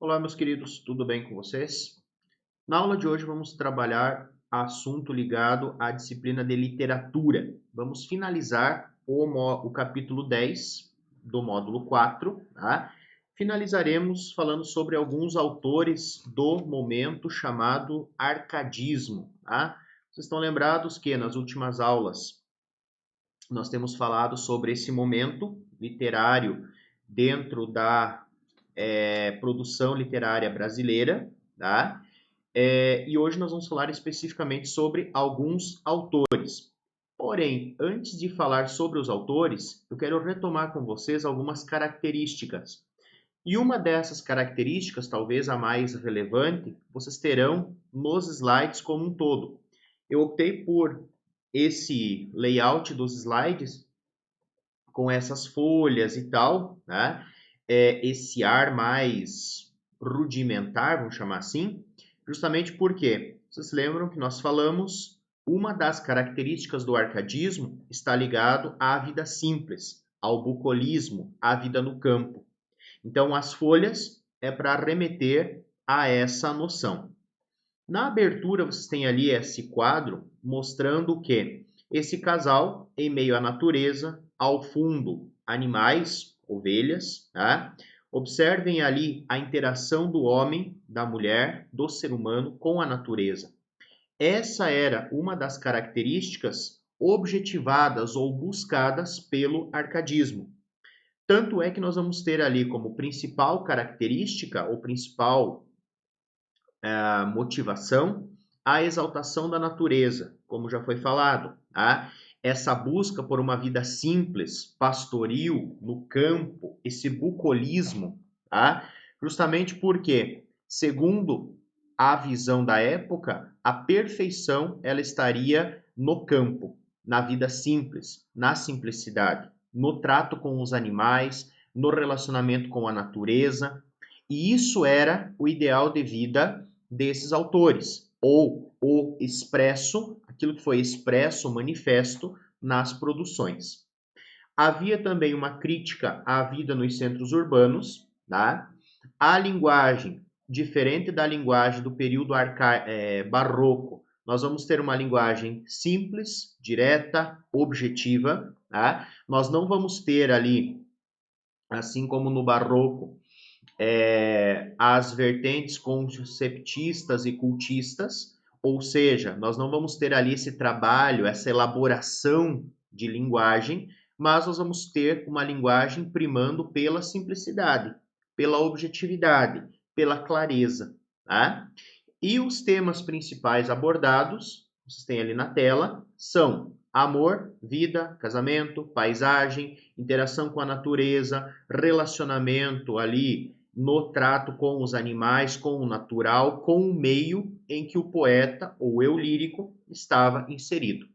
Olá, meus queridos, tudo bem com vocês? Na aula de hoje vamos trabalhar assunto ligado à disciplina de literatura. Vamos finalizar o capítulo 10 do módulo 4, tá? Finalizaremos falando sobre alguns autores do momento chamado arcadismo, tá? Vocês estão lembrados que nas últimas aulas nós temos falado sobre esse momento literário dentro da produção literária brasileira, tá? E hoje nós vamos falar especificamente sobre alguns autores. Porém, antes de falar sobre os autores, eu quero retomar com vocês algumas características. E uma dessas características, talvez a mais relevante, vocês terão nos slides como um todo. Eu optei por esse layout dos slides com essas folhas e tal, né? Esse ar mais rudimentar, vamos chamar assim, justamente porque vocês se lembram que nós falamos uma das características do arcadismo está ligado à vida simples, ao bucolismo, à vida no campo. Então, as folhas é para remeter a essa noção. Na abertura, vocês têm ali esse quadro mostrando que esse casal, em meio à natureza, ao fundo, animais, ovelhas, tá? Observem ali a interação do homem, da mulher, do ser humano com a natureza. Essa era uma das características objetivadas ou buscadas pelo arcadismo. Tanto é que nós vamos ter ali como principal característica, ou principal motivação, a exaltação da natureza, como já foi falado, tá? Essa busca por uma vida simples, pastoril, no campo, esse bucolismo, tá? Justamente porque, segundo a visão da época, a perfeição ela estaria no campo, na vida simples, na simplicidade, no trato com os animais, no relacionamento com a natureza, e isso era o ideal de vida desses autores, ou o expresso, aquilo que foi expresso, manifesto nas produções. Havia também uma crítica à vida nos centros urbanos, tá? A linguagem, diferente da linguagem do período barroco, nós vamos ter uma linguagem simples, direta, objetiva, tá? Nós não vamos ter ali, assim como no barroco, as vertentes conceptistas e cultistas, ou seja, nós não vamos ter ali esse trabalho, essa elaboração de linguagem, mas nós vamos ter uma linguagem primando pela simplicidade, pela objetividade, pela clareza. Tá? E os temas principais abordados, vocês têm ali na tela, são amor, vida, casamento, paisagem, interação com a natureza, relacionamento ali no trato com os animais, com o natural, com o meio em que o poeta ou eu lírico estava inserido.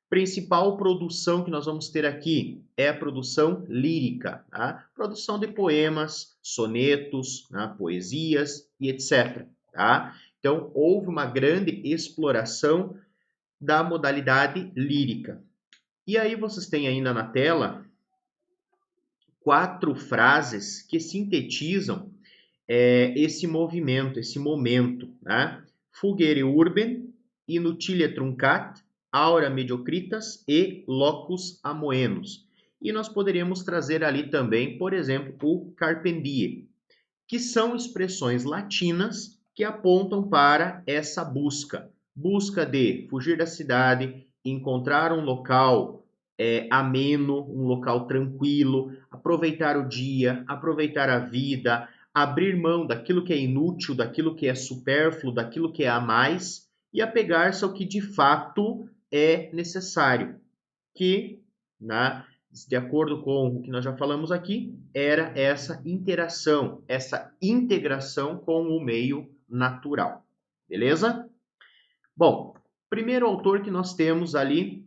Principal produção que nós vamos ter aqui é a produção lírica, tá? Produção de poemas, sonetos, né? Poesias e etc. Tá? Então, houve uma grande exploração da modalidade lírica. E aí vocês têm ainda na tela 4 frases que sintetizam esse movimento, esse momento. Né? Fugere urbem, inutilia truncat, aura mediocritas e locus amoenos. E nós poderíamos trazer ali também, por exemplo, o carpe diem, que são expressões latinas que apontam para essa busca. Busca de fugir da cidade, encontrar um local ameno, um local tranquilo, aproveitar o dia, aproveitar a vida, abrir mão daquilo que é inútil, daquilo que é supérfluo, daquilo que é a mais e apegar-se ao que de fato é necessário, que, né, de acordo com o que nós já falamos aqui, era essa interação, essa integração com o meio natural. Beleza? Bom, primeiro autor que nós temos ali,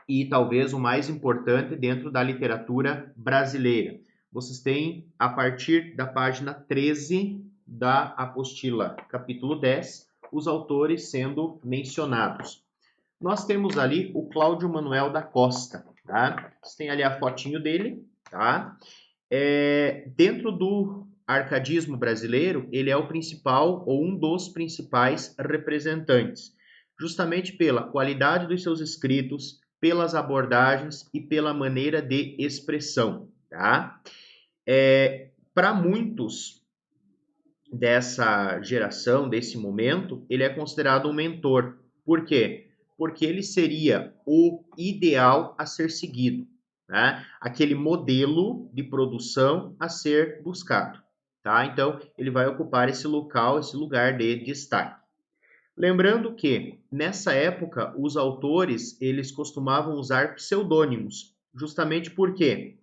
e talvez o mais importante dentro da literatura brasileira. Vocês têm, a partir da página 13 da apostila, capítulo 10, os autores sendo mencionados. Nós temos ali o Cláudio Manuel da Costa, tá? Vocês têm ali a fotinho dele, tá? Dentro do arcadismo brasileiro, ele é o principal ou um dos principais representantes, justamente pela qualidade dos seus escritos, pelas abordagens e pela maneira de expressão, tá? Para muitos dessa geração, desse momento, ele é considerado um mentor. Por quê? Porque ele seria o ideal a ser seguido, né? Aquele modelo de produção a ser buscado, tá? Então, ele vai ocupar esse local, esse lugar de destaque. Lembrando que, nessa época, os autores, eles costumavam usar pseudônimos, justamente porque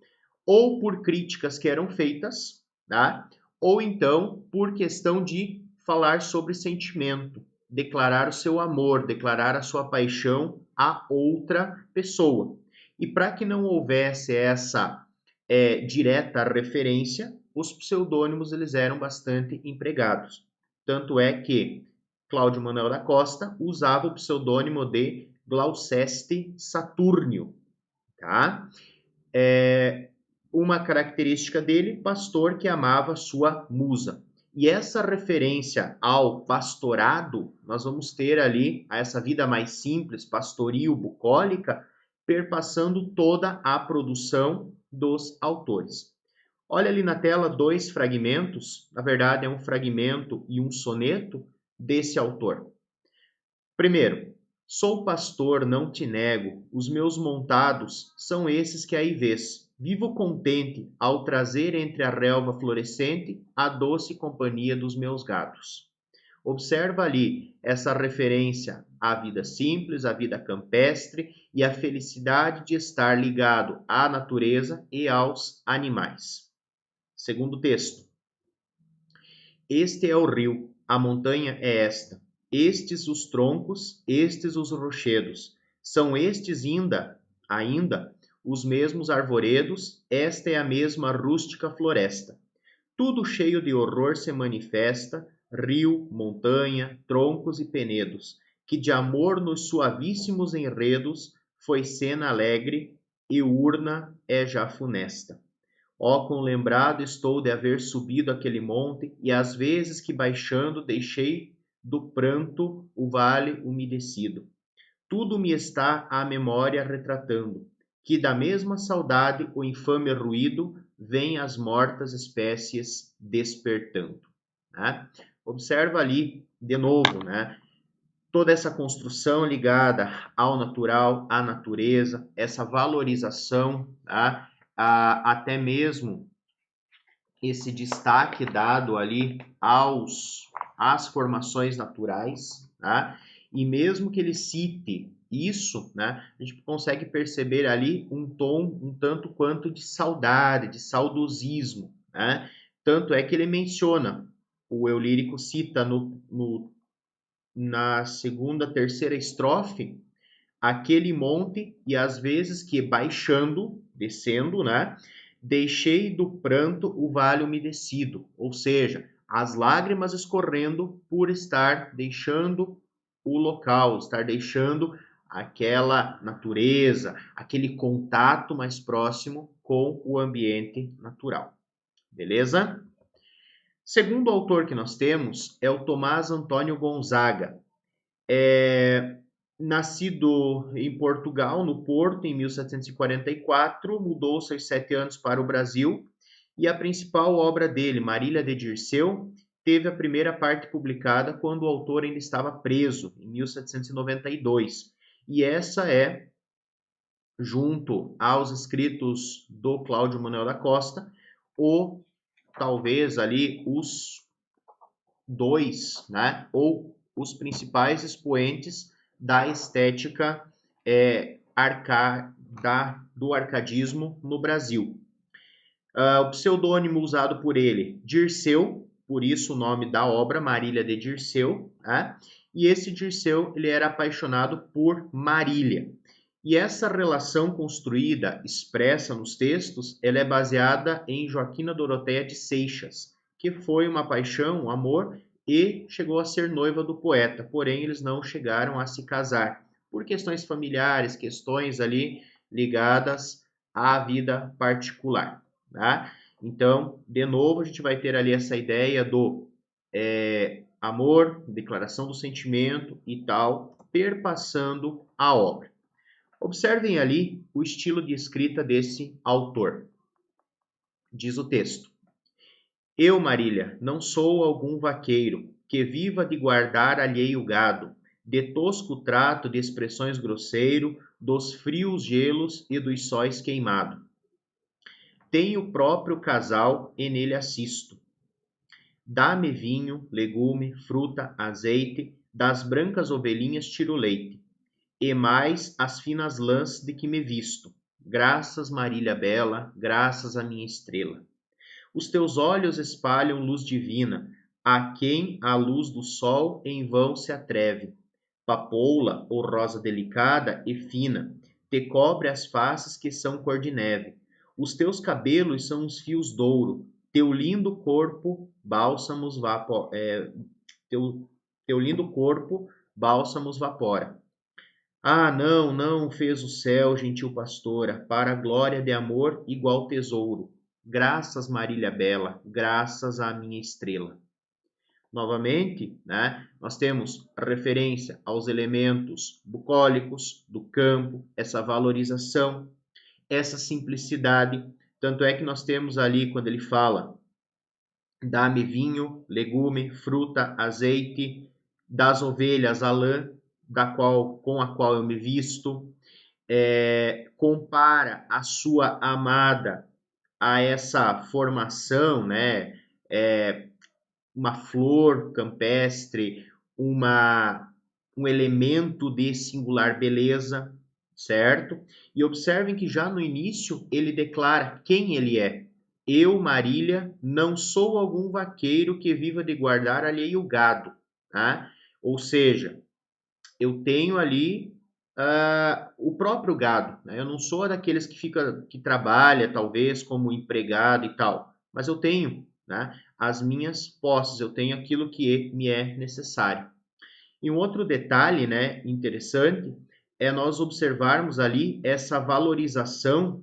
ou por críticas que eram feitas, tá? Ou então por questão de falar sobre sentimento, declarar o seu amor, declarar a sua paixão a outra pessoa. E para que não houvesse essa direta referência, os pseudônimos eles eram bastante empregados. Tanto é que Cláudio Manuel da Costa usava o pseudônimo de Glouceste Saturnio, tá? Uma característica dele, pastor que amava sua musa. E essa referência ao pastorado, nós vamos ter ali a essa vida mais simples, pastoril, bucólica, perpassando toda a produção dos autores. Olha ali na tela 2 fragmentos, na verdade é um fragmento e um soneto desse autor. Primeiro, sou pastor, não te nego, os meus montados são esses que aí vês. Vivo contente ao trazer entre a relva florescente a doce companhia dos meus gatos. Observa ali essa referência à vida simples, à vida campestre e à felicidade de estar ligado à natureza e aos animais. Segundo texto. Este é o rio, a montanha é esta. Estes os troncos, estes os rochedos. São estes ainda, os mesmos arvoredos, esta é a mesma rústica floresta. Tudo cheio de horror se manifesta, rio, montanha, troncos e penedos, que de amor nos suavíssimos enredos foi cena alegre e urna é já funesta. Ó, quão lembrado estou de haver subido aquele monte, e às vezes que baixando deixei do pranto o vale umedecido. Tudo me está à memória retratando, que da mesma saudade o infame ruído vem as mortas espécies despertando. Né? Observa ali, de novo, né? Toda essa construção ligada ao natural, à natureza, essa valorização, tá? Até mesmo esse destaque dado ali às formações naturais, tá? E mesmo que ele cite isso, né, a gente consegue perceber ali um tom um tanto quanto de saudade, de saudosismo, né? Tanto é que ele menciona, o eu lírico cita na segunda, terceira estrofe, aquele monte e às vezes que baixando, descendo, né? Deixei do pranto o vale umedecido, ou seja, as lágrimas escorrendo por estar deixando o local, estar deixando aquela natureza, aquele contato mais próximo com o ambiente natural. Beleza? Segundo autor que nós temos é o Tomás Antônio Gonzaga. Nascido em Portugal, no Porto, em 1744, mudou-se aos 7 anos para o Brasil e a principal obra dele, Marília de Dirceu, teve a primeira parte publicada quando o autor ainda estava preso, em 1792. E essa é, junto aos escritos do Cláudio Manuel da Costa, ou talvez ali os dois, né, ou os principais expoentes da estética do arcadismo no Brasil. O pseudônimo usado por ele, Dirceu, por isso o nome da obra, Marília de Dirceu, né? E esse Dirceu, ele era apaixonado por Marília. E essa relação construída, expressa nos textos, ela é baseada em Joaquina Doroteia de Seixas, que foi uma paixão, um amor, e chegou a ser noiva do poeta, porém eles não chegaram a se casar, por questões familiares, questões ali ligadas à vida particular. Tá? Então, de novo, a gente vai ter ali essa ideia do amor, declaração do sentimento e tal, perpassando a obra. Observem ali o estilo de escrita desse autor. Diz o texto: Eu, Marília, não sou algum vaqueiro que viva de guardar alheio gado, de tosco trato de expressões grosseiro, dos frios gelos e dos sóis queimado. Tenho o próprio casal e nele assisto. Dá-me vinho, legume, fruta, azeite, das brancas ovelhinhas tiro leite, e mais as finas lãs de que me visto. Graças, Marília bela, graças à minha estrela. Os teus olhos espalham luz divina, a quem a luz do sol em vão se atreve. Papoula, ou rosa delicada e fina, te cobre as faces que são cor de neve. Os teus cabelos são os fios douro, teu lindo corpo bálsamos teu lindo corpo bálsamos vapora. Ah, não, não fez o céu, gentil pastora, para a glória de amor igual tesouro. Graças, Marília bela, graças à minha estrela. Novamente, né, nós temos referência aos elementos bucólicos do campo, essa valorização, essa simplicidade. Tanto é que nós temos ali, quando ele fala, dá-me vinho, legume, fruta, azeite, das ovelhas a lã, com a qual eu me visto, compara a sua amada a essa formação, né? Uma flor campestre, um elemento de singular beleza, certo? E observem que já no início ele declara quem ele é. Eu, Marília, não sou algum vaqueiro que viva de guardar alheio gado, tá? Ou seja, eu tenho ali o próprio gado, né? Eu não sou daqueles que trabalha talvez como empregado e tal, mas eu tenho, né, as minhas posses, eu tenho aquilo que me é necessário. E um outro detalhe, né, interessante é nós observarmos ali essa valorização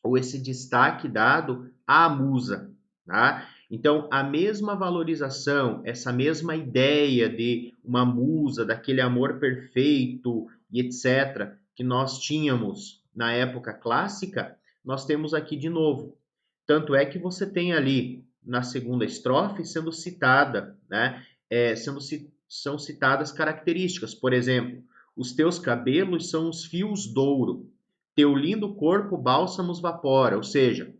ou esse destaque dado à musa, tá? Então, a mesma valorização, essa mesma ideia de uma musa, daquele amor perfeito e etc., que nós tínhamos na época clássica, nós temos aqui de novo. Tanto é que você tem ali, na segunda estrofe, sendo citada, né? São citadas características. Por exemplo, os teus cabelos são os fios douro, teu lindo corpo bálsamos vapora, ou seja,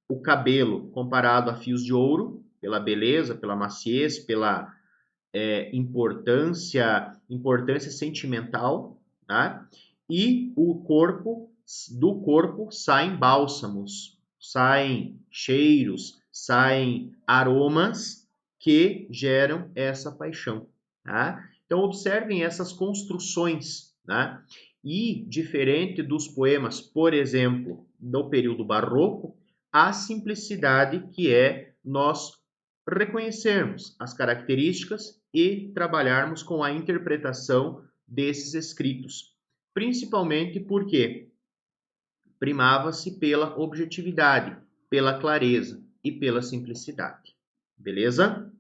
o cabelo comparado a fios de ouro, pela beleza, pela maciez, pela importância sentimental, tá? E do corpo saem bálsamos, saem cheiros, saem aromas que geram essa paixão, tá? Então observem essas construções, tá? E diferente dos poemas, por exemplo, do período barroco, a simplicidade que é nós reconhecermos as características e trabalharmos com a interpretação desses escritos, principalmente porque primava-se pela objetividade, pela clareza e pela simplicidade. Beleza?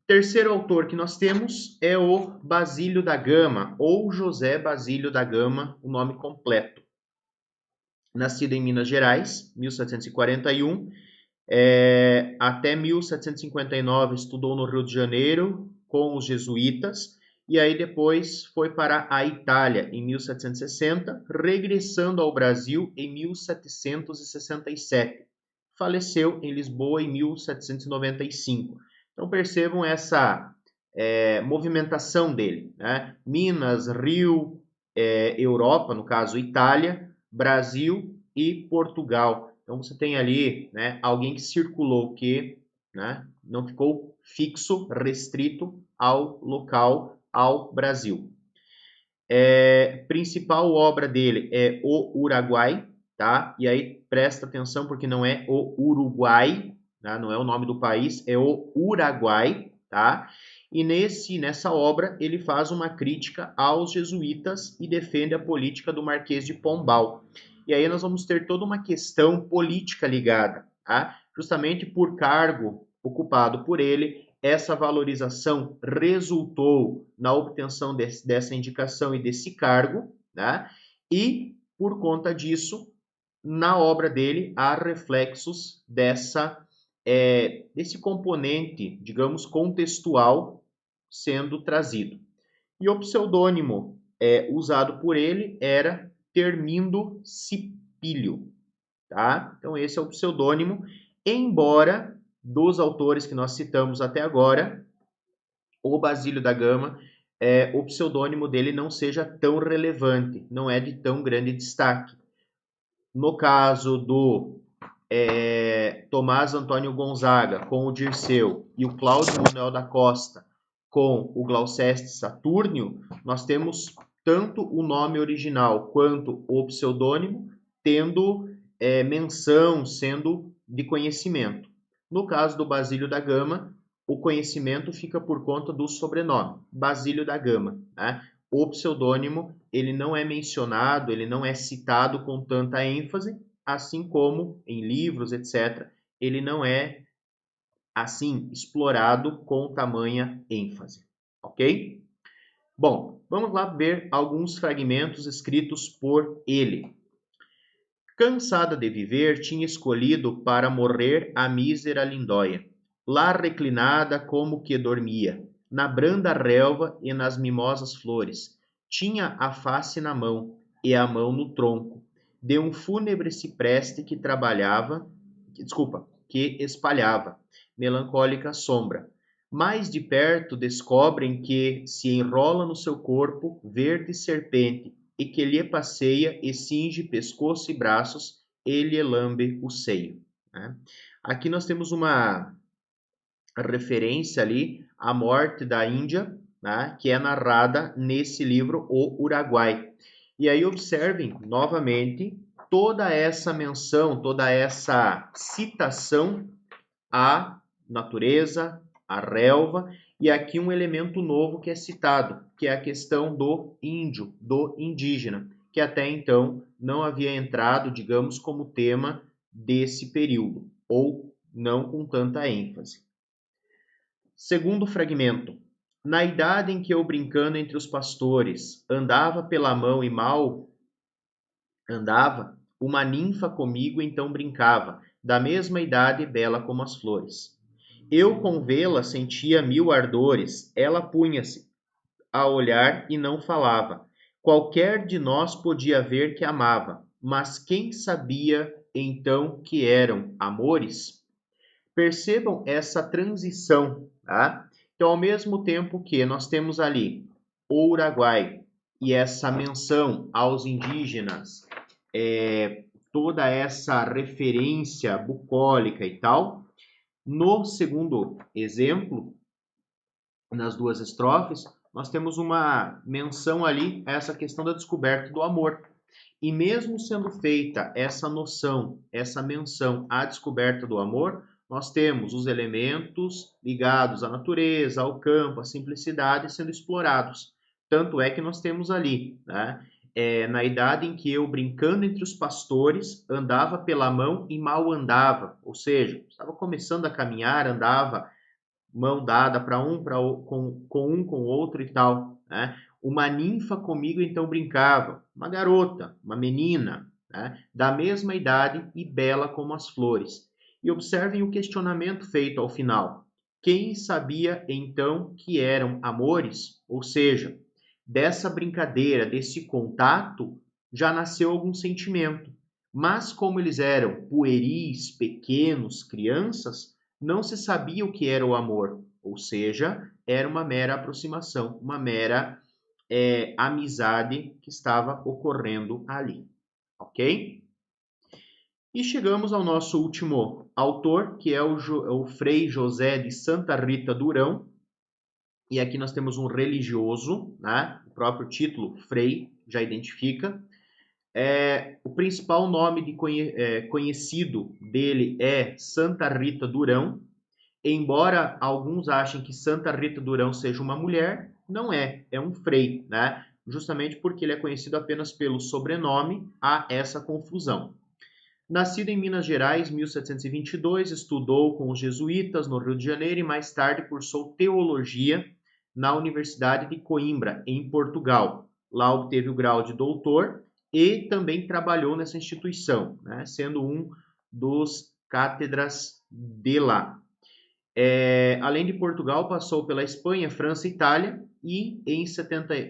Terceiro autor que nós temos é o Basílio da Gama, ou José Basílio da Gama, o nome completo. Nascido em Minas Gerais, 1741, até 1759 estudou no Rio de Janeiro com os jesuítas, e aí depois foi para a Itália em 1760, regressando ao Brasil em 1767. Faleceu em Lisboa em 1795. Então percebam essa movimentação dele, né? Minas, Rio, Europa, no caso Itália, Brasil e Portugal. Então você tem ali, né, alguém que circulou, que, né, não ficou fixo, restrito ao local, ao Brasil. Principal obra dele é O Uruguai, tá? E aí presta atenção porque não é o Uruguai, tá? Não é o nome do país, é o Uruguai, tá? E nessa obra ele faz uma crítica aos jesuítas e defende a política do Marquês de Pombal. E aí nós vamos ter toda uma questão política ligada, tá? Justamente por cargo ocupado por ele, essa valorização resultou na obtenção dessa indicação e desse cargo, tá? E por conta disso, na obra dele há reflexos desse componente, digamos, contextual sendo trazido. E o pseudônimo usado por ele era Termindo Cipílio, tá? Então esse é o pseudônimo, embora dos autores que nós citamos até agora, o Basílio da Gama, o pseudônimo dele não seja tão relevante, não é de tão grande destaque. No caso do Tomás Antônio Gonzaga com o Dirceu e o Cláudio Manuel da Costa com o Gloucester Saturnio, nós temos tanto o nome original quanto o pseudônimo tendo menção, sendo de conhecimento. No caso do Basílio da Gama, o conhecimento fica por conta do sobrenome, Basílio da Gama, né? O pseudônimo, ele não é mencionado, ele não é citado com tanta ênfase, assim como em livros, etc., ele não é, assim, explorado com tamanha ênfase, ok? Bom, vamos lá ver alguns fragmentos escritos por ele. Cansada de viver, tinha escolhido para morrer a mísera lindóia, lá reclinada como que dormia, na branda relva e nas mimosas flores. Tinha a face na mão e a mão no tronco de um fúnebre cipreste que espalhava melancólica sombra. Mais de perto descobrem que se enrola no seu corpo verde serpente e que lhe passeia e cinge pescoço e braços e lhe lambe o seio. Né? Aqui nós temos uma referência ali à morte da Índia, né, que é narrada nesse livro O Uruguai. E aí observem novamente toda essa menção, toda essa citação à natureza, à relva, e aqui um elemento novo que é citado, que é a questão do índio, do indígena, que até então não havia entrado, digamos, como tema desse período, ou não com tanta ênfase. Segundo fragmento. Na idade em que eu, brincando entre os pastores, andava pela mão e mal andava, uma ninfa comigo então brincava, da mesma idade bela como as flores. Eu com vê-la sentia mil ardores, ela punha-se a olhar e não falava. Qualquer de nós podia ver que amava, mas quem sabia então que eram amores? Percebam essa transição, tá? Então, ao mesmo tempo que nós temos ali o Uruguai e essa menção aos indígenas, toda essa referência bucólica e tal, no segundo exemplo, nas duas estrofes, nós temos uma menção ali a essa questão da descoberta do amor. E mesmo sendo feita essa noção, essa menção à descoberta do amor, nós temos os elementos ligados à natureza, ao campo, à simplicidade sendo explorados. Tanto é que nós temos ali, né, na idade em que eu, brincando entre os pastores, andava pela mão e mal andava, ou seja, estava começando a caminhar, andava mão dada para com o outro e tal, né? Uma ninfa comigo então brincava, uma garota, uma menina, né? Da mesma idade e bela como as flores. E observem o questionamento feito ao final. Quem sabia então que eram amores? Ou seja, dessa brincadeira, desse contato, já nasceu algum sentimento. Mas como eles eram pueris, pequenos, crianças, não se sabia o que era o amor, ou seja, era uma mera aproximação, uma mera amizade que estava ocorrendo ali, ok? E chegamos ao nosso último autor, que é o Frei José de Santa Rita Durão, e aqui nós temos um religioso, né? O próprio título, Frei, já identifica. O principal nome conhecido dele é Santa Rita Durão, embora alguns achem que Santa Rita Durão seja uma mulher, não é, é um frei, né? justamente porque ele é conhecido apenas pelo sobrenome, há essa confusão. Nascido em Minas Gerais, 1722, estudou com os jesuítas no Rio de Janeiro e mais tarde cursou teologia na Universidade de Coimbra, em Portugal. Lá obteve o grau de doutor e também trabalhou nessa instituição, né, sendo um dos cátedras de lá. Além de Portugal, passou pela Espanha, França e Itália e em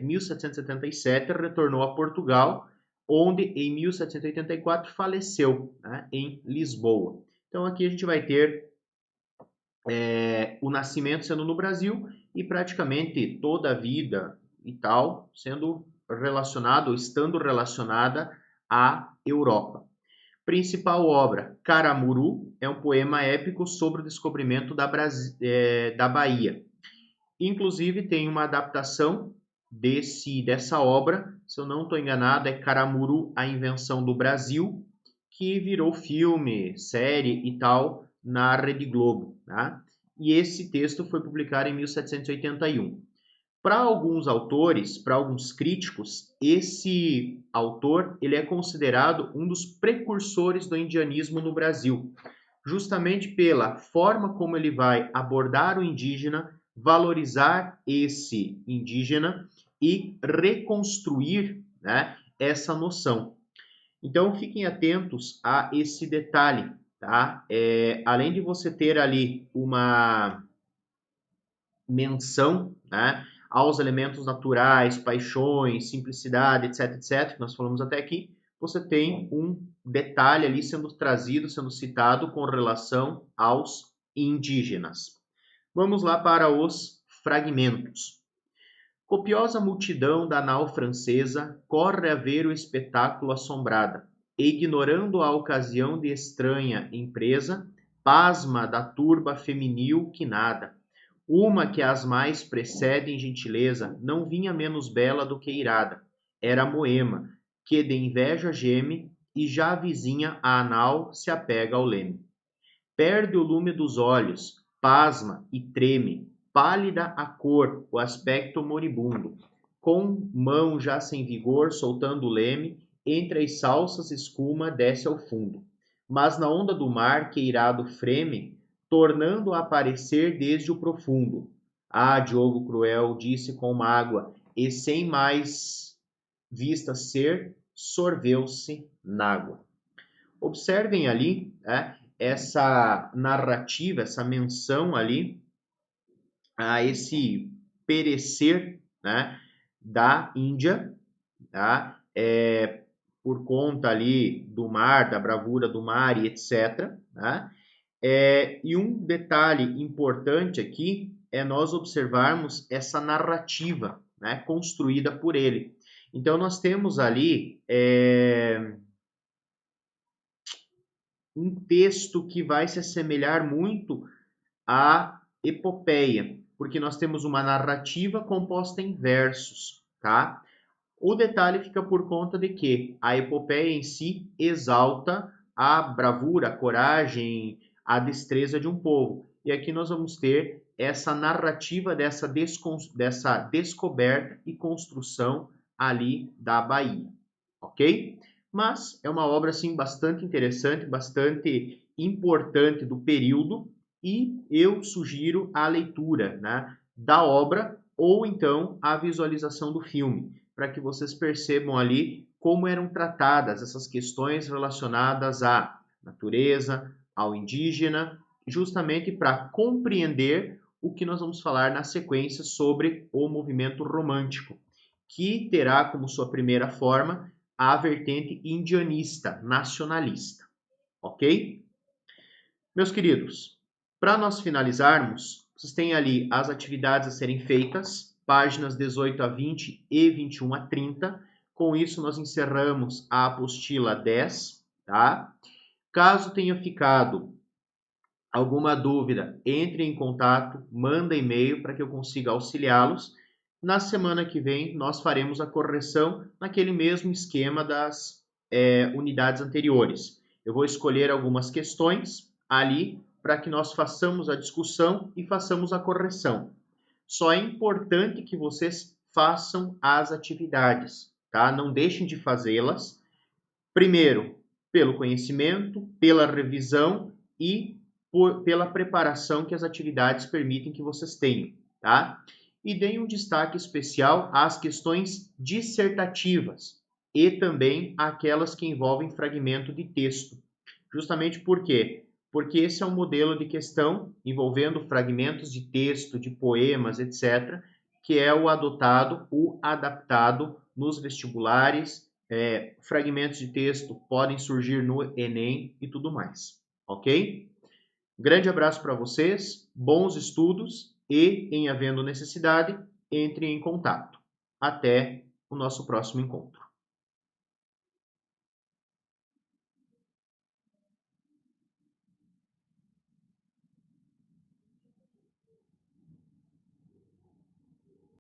1777 retornou a Portugal, onde em 1784 faleceu, né, em Lisboa. Então aqui a gente vai ter o nascimento sendo no Brasil e praticamente toda a vida e tal sendo relacionada ou estando relacionada à Europa. Principal obra, Caramuru, é um poema épico sobre o descobrimento da Bahia. Inclusive tem uma adaptação dessa obra, se eu não estou enganado, é Caramuru, a Invenção do Brasil, que virou filme, série e tal na Rede Globo. Tá? E esse texto foi publicado em 1781. Para alguns autores, para alguns críticos, esse autor ele é considerado um dos precursores do indianismo no Brasil, justamente pela forma como ele vai abordar o indígena, valorizar esse indígena e reconstruir, né, essa noção. Então, fiquem atentos a esse detalhe, tá? Além de você ter ali uma menção, né, aos elementos naturais, paixões, simplicidade, etc, etc, que nós falamos até aqui, você tem um detalhe ali sendo trazido, sendo citado com relação aos indígenas. Vamos lá para os fragmentos. Copiosa multidão da nau francesa corre a ver o espetáculo assombrada, e ignorando a ocasião de estranha empresa, pasma da turba feminil que nada. Uma que as mais precede em gentileza, não vinha menos bela do que irada. Era a Moema, que de inveja geme, e já vizinha a nau se apega ao leme. Perde o lume dos olhos, pasma e treme, pálida a cor, o aspecto moribundo. Com mão já sem vigor, soltando o leme, entre as salsas escuma desce ao fundo. Mas na onda do mar, que irado freme, tornando a aparecer desde o profundo. Ah, Diogo cruel, disse com mágoa, e sem mais vista ser, sorveu-se nágua. Observem ali, essa narrativa, essa menção ali a esse perecer, né, da Índia, tá? Por conta ali do mar, da bravura do mar e etc. Tá? E um detalhe importante aqui é nós observarmos essa narrativa, né, construída por ele. Então nós temos ali um texto que vai se assemelhar muito à epopeia, porque nós temos uma narrativa composta em versos, tá? O detalhe fica por conta de que a epopeia em si exalta a bravura, a coragem, a destreza de um povo. E aqui nós vamos ter essa narrativa dessa descoberta e construção ali da Bahia, ok? Mas é uma obra assim bastante interessante, bastante importante do período e eu sugiro a leitura, né, da obra ou então a visualização do filme, para que vocês percebam ali como eram tratadas essas questões relacionadas à natureza, ao indígena, justamente para compreender o que nós vamos falar na sequência sobre o movimento romântico, que terá como sua primeira forma a vertente indianista, nacionalista, ok? Meus queridos, para nós finalizarmos, vocês têm ali as atividades a serem feitas, páginas 18 a 20 e 21 a 30. Com isso, nós encerramos a apostila 10, tá? Caso tenha ficado alguma dúvida, entre em contato, manda e-mail para que eu consiga auxiliá-los. Na semana que vem, nós faremos a correção naquele mesmo esquema das unidades anteriores. Eu vou escolher algumas questões ali para que nós façamos a discussão e façamos a correção. Só é importante que vocês façam as atividades, tá? Não deixem de fazê-las. Primeiro, pelo conhecimento, pela revisão e pela preparação que as atividades permitem que vocês tenham, tá? E deem um destaque especial às questões dissertativas e também àquelas que envolvem fragmento de texto. Justamente por quê? Porque esse é um modelo de questão envolvendo fragmentos de texto, de poemas, etc., que é o adotado, o adaptado nos vestibulares. Fragmentos de texto podem surgir no Enem e tudo mais, ok? Grande abraço para vocês, bons estudos e, em havendo necessidade, entre em contato. Até o nosso próximo encontro.